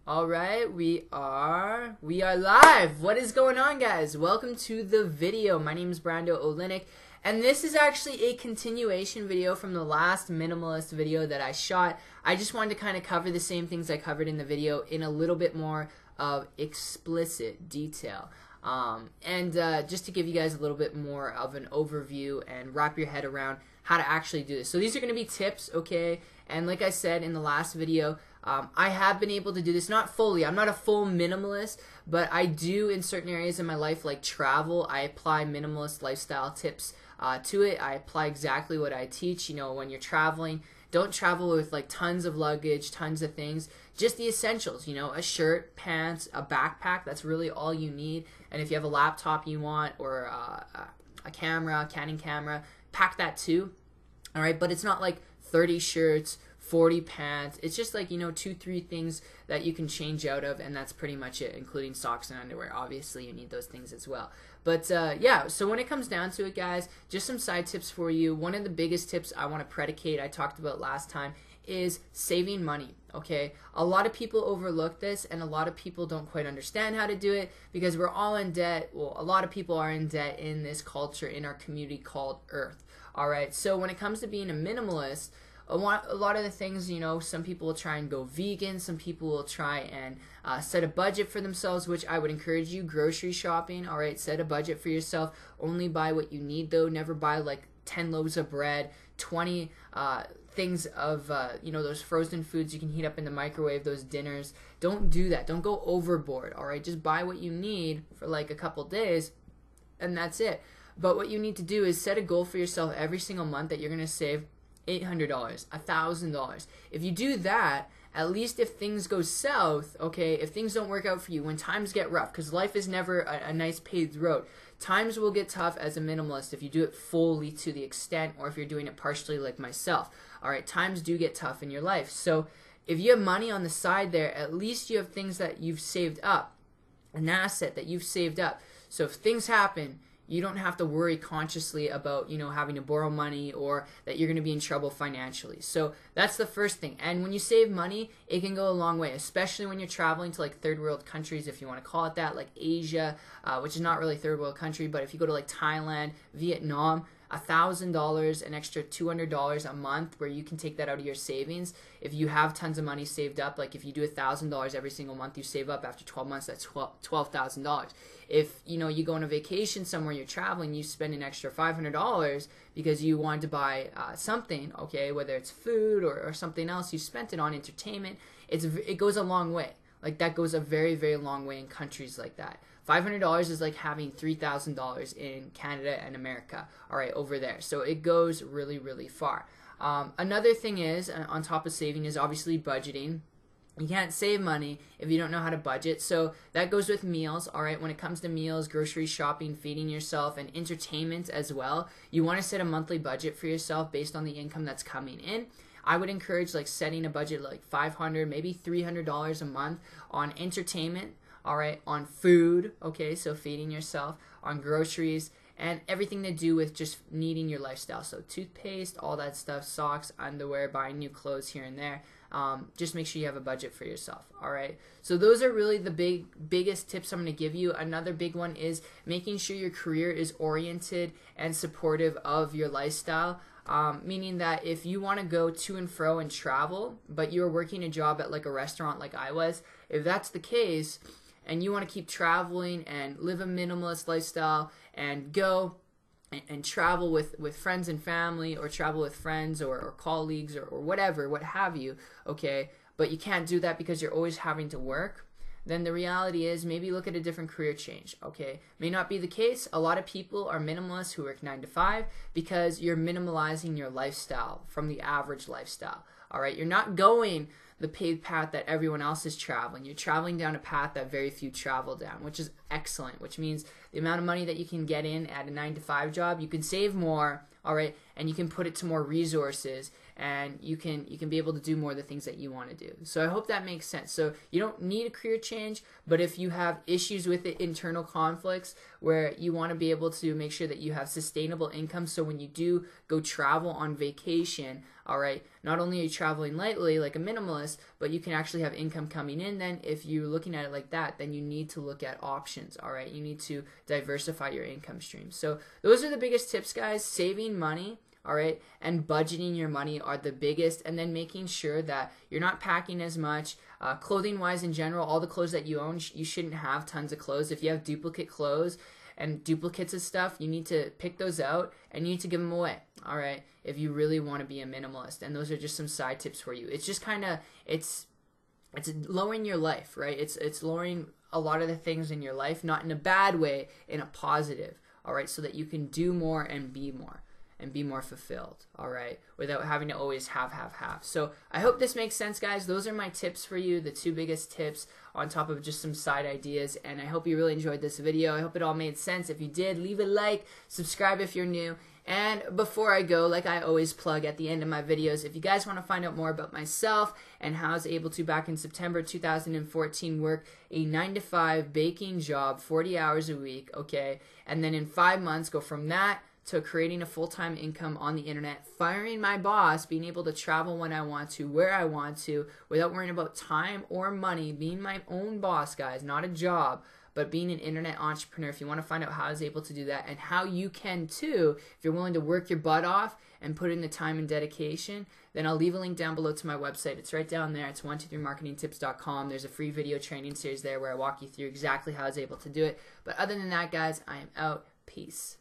All right, we are live. What is going on, guys? Welcome to the video. My name is Brando Olenek, and this is actually a continuation video from the last minimalist video that I shot. I just wanted to kind of cover the same things I covered in the video in a little bit more of explicit detail. Just to give you guys a little bit more of an overview and wrap your head around how to actually do this. So these are going to be tips, okay? And like I said in the last video, I have been able to do this, not fully. I'm not a full minimalist, but I do in certain areas in my life, like travel. I apply minimalist lifestyle tips to it. I apply exactly what I teach. You know, when you're traveling, don't travel with like tons of luggage, tons of things. Just the essentials, you know, a shirt, pants, a backpack. That's really all you need. And if you have a laptop you want, or a camera, Canon camera, pack that too. All right, but it's not like 30 shirts, 40 pants. It's just like, you know, 2-3 things that you can change out of, and that's pretty much it, including socks and underwear. Obviously, you need those things as well. But yeah, so when it comes down to it, guys, just some side tips for you. One of the biggest tips I want to predicate, I talked about last time, is saving money. Okay, a lot of people overlook this, and a lot of people don't quite understand how to do it because we're all in debt. Well, a lot of people are in debt in this culture, in our community called Earth. All right, so when it comes to being a minimalist, a lot of the things, you know, some people will try and go vegan, some people will try and set a budget for themselves, which I would encourage you. Grocery shopping, all right, set a budget for yourself. Only buy what you need, though. Never buy like 10 loaves of bread, 20 things of, you know, those frozen foods you can heat up in the microwave, those dinners. Don't do that. Don't go overboard, all right? Just buy what you need for like a couple days, and that's it. But what you need to do is set a goal for yourself every single month that you're going to save $800, $1,000. If you do that, at least if things go south, okay, if things don't work out for you, when times get rough, because life is never a nice paved road. Times will get tough as a minimalist if you do it fully to the extent, or if you're doing it partially like myself. All right, times do get tough in your life. So if you have money on the side there, at least you have things that you've saved up, an asset that you've saved up. So if things happen, you don't have to worry consciously about, you know, having to borrow money or that you're going to be in trouble financially. So that's the first thing. And when you save money, it can go a long way, especially when you're traveling to like third world countries, if you want to call it that, like Asia, which is not really third world country, but if you go to like Thailand, Vietnam, $1,000, an extra $200 a month where you can take that out of your savings. If you have tons of money saved up, like if you do $1,000 every single month you save up, after 12 months, that's $12,000. If, you know, you go on a vacation somewhere, you're traveling, you spend an extra $500 because you wanted to buy something, okay, whether it's food or something else, you spent it on entertainment, it goes a long way. Like that goes a very, very long way in countries like that. $500 is like having $3,000 in Canada and America, all right, over there. So it goes really, really far. Another thing is, on top of saving, is obviously budgeting. You can't save money if you don't know how to budget. So that goes with meals, all right? When it comes to meals, grocery shopping, feeding yourself, and entertainment as well, you want to set a monthly budget for yourself based on the income that's coming in. I would encourage like setting a budget like $500, maybe $300 a month on entertainment, all right, on food, okay, so feeding yourself, on groceries, and everything to do with just needing your lifestyle. So toothpaste, all that stuff, socks, underwear, buying new clothes here and there. Just make sure you have a budget for yourself, all right? So those are really the biggest tips I'm going to give you. Another big one is making sure your career is oriented and supportive of your lifestyle. Meaning that if you want to go to and fro and travel, but you're working a job at like a restaurant like I was, if that's the case, and you want to keep traveling and live a minimalist lifestyle and go and travel with friends and family, or travel with friends or colleagues or whatever, what have you, okay, but you can't do that because you're always having to work, then the reality is maybe look at a different career change, okay? May not be the case. A lot of people are minimalists who work 9 to 5 because you're minimalizing your lifestyle from the average lifestyle, all right? You're not going the paved path that everyone else is traveling. You're traveling down a path that very few travel down, which is excellent, which means the amount of money that you can get in at a 9 to 5 job, you can save more, all right, and you can put it to more resources, and you can be able to do more of the things that you want to do. So I hope that makes sense. So you don't need a career change, but if you have issues with it, internal conflicts, where you want to be able to make sure that you have sustainable income, so when you do go travel on vacation, All right, not only are you traveling lightly like a minimalist, but you can actually have income coming in. Then if you're looking at it like that, then you need to look at options. All right, you need to diversify your income streams. So those are the biggest tips, guys. Saving money, all right, and budgeting your money are the biggest, and then making sure that you're not packing as much. Clothing wise in general, all the clothes that you own, you shouldn't have tons of clothes. If you have duplicate clothes and duplicates of stuff, you need to pick those out and you need to give them away, all right, if you really want to be a minimalist. And those are just some side tips for you. It's just kind of, it's lowering your life, right? It's lowering a lot of the things in your life, not in a bad way, in a positive, all right, so that you can do more and be more fulfilled, all right, without having to always have. So I hope this makes sense, guys. Those are my tips for you, the 2 biggest tips on top of just some side ideas, and I hope you really enjoyed this video. I hope it all made sense. If you did, leave a like, subscribe if you're new, and before I go, like I always plug at the end of my videos, if you guys want to find out more about myself and how I was able to, back in September 2014, work a 9-to-5 baking job, 40 hours a week, okay, and then in 5 months go from that to creating a full-time income on the internet, firing my boss, being able to travel when I want to, where I want to, without worrying about time or money, being my own boss, guys, not a job, but being an internet entrepreneur. If you want to find out how I was able to do that and how you can too, if you're willing to work your butt off and put in the time and dedication, then I'll leave a link down below to my website. It's right down there. It's 123marketingtips.com. There's a free video training series there where I walk you through exactly how I was able to do it. But other than that, guys, I am out. Peace.